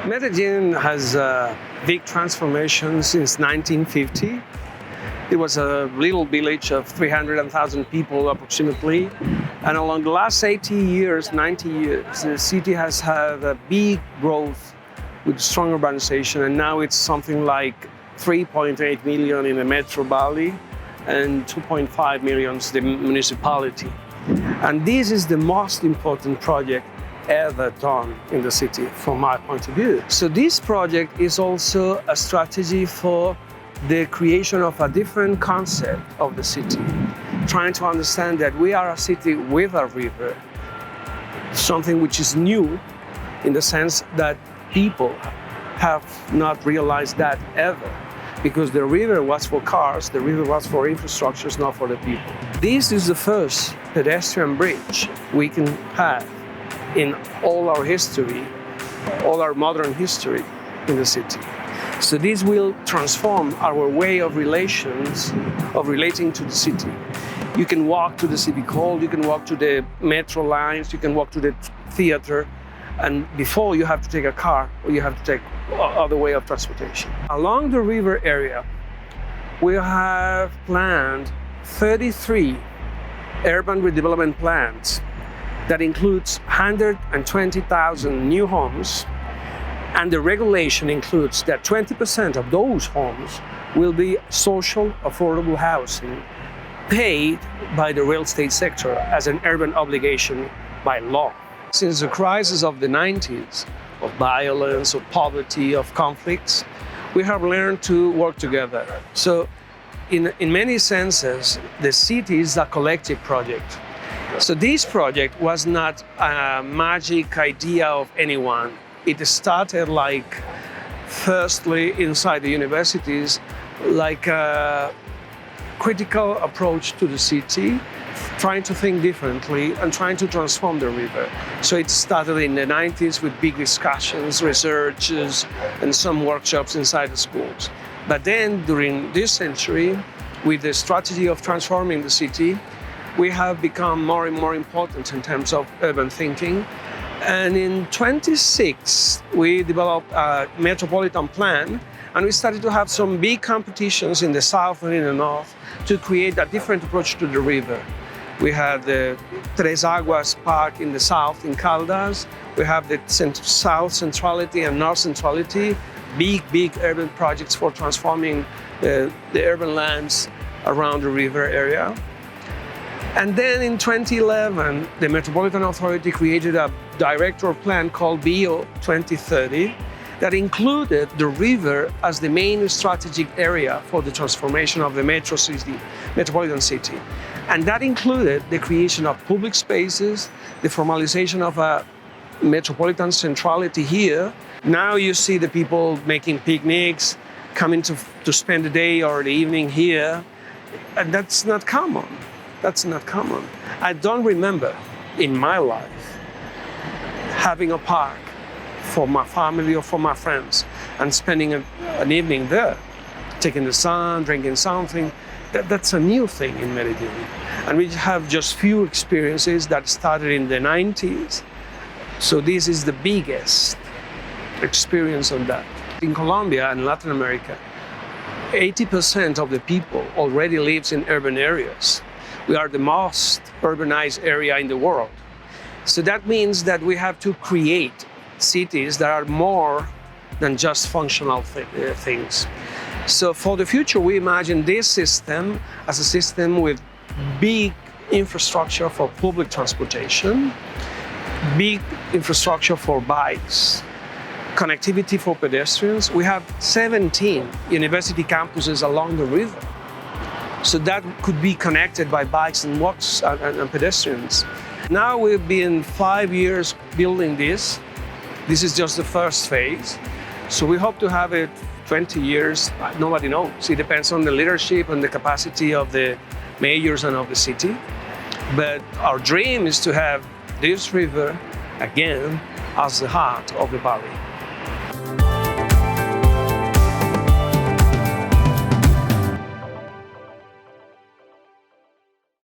Medellín has a big transformation since 1950. It was a little village of 300,000 people approximately. And along the last 80 years, 90 years, the city has had a big growth with strong urbanization. And now it's something like 3.8 million in the Metro Valley and 2.5 million the municipality. And this is the most important project ever done in the city from my point of view. So this project is also a strategy for the creation of a different concept of the city, trying to understand that we are a city with a river, something which is new in the sense that people have not realized that ever, because the river was for cars, the river was for infrastructures, not for the people. This is the first pedestrian bridge we can have in all our history, all our modern history in the city. So this will transform our way of relating to the city. You can walk to the Civic Hall, you can walk to the metro lines, you can walk to the theater, and before you have to take a car or you have to take other way of transportation. Along the river area, we have planned 33 urban redevelopment plans that includes 120,000 new homes, and the regulation includes that 20% of those homes will be social affordable housing paid by the real estate sector as an urban obligation by law. Since the crisis of the 90s, of violence, of poverty, of conflicts, we have learned to work together. So in many senses, the city is a collective project. So this project was not a magic idea of anyone. It started firstly inside the universities, like a critical approach to the city, trying to think differently and trying to transform the river. So it started in the 90s with big discussions, researches, and some workshops inside the schools. But then during this century, with the strategy of transforming the city, we have become more and more important in terms of urban thinking. And in 26, we developed a metropolitan plan, and we started to have some big competitions in the south and in the north to create a different approach to the river. We have the Tres Aguas Park in the south in Caldas. We have the south centrality and north centrality, big urban projects for transforming the urban lands around the river area. And then in 2011, the Metropolitan Authority created a director plan called BIO 2030 that included the river as the main strategic area for the transformation of the metropolitan city. And that included the creation of public spaces, the formalization of a metropolitan centrality here. Now you see the people making picnics, coming to spend the day or the evening here, and that's not common. That's not common. I don't remember in my life having a park for my family or for my friends and spending an evening there, taking the sun, drinking something. That's a new thing in Medellín. And we have just few experiences that started in the 90s. So this is the biggest experience of that. In Colombia and Latin America, 80% of the people already lives in urban areas. We are the most urbanized area in the world. So that means that we have to create cities that are more than just functional things. So for the future, we imagine this system as a system with big infrastructure for public transportation, big infrastructure for bikes, connectivity for pedestrians. We have 17 university campuses along the river. So that could be connected by bikes and walks and pedestrians. Now we've been 5 years building this. This is just the first phase. So we hope to have it 20 years. Nobody knows. It depends on the leadership and the capacity of the mayors and of the city. But our dream is to have this river again as the heart of the valley.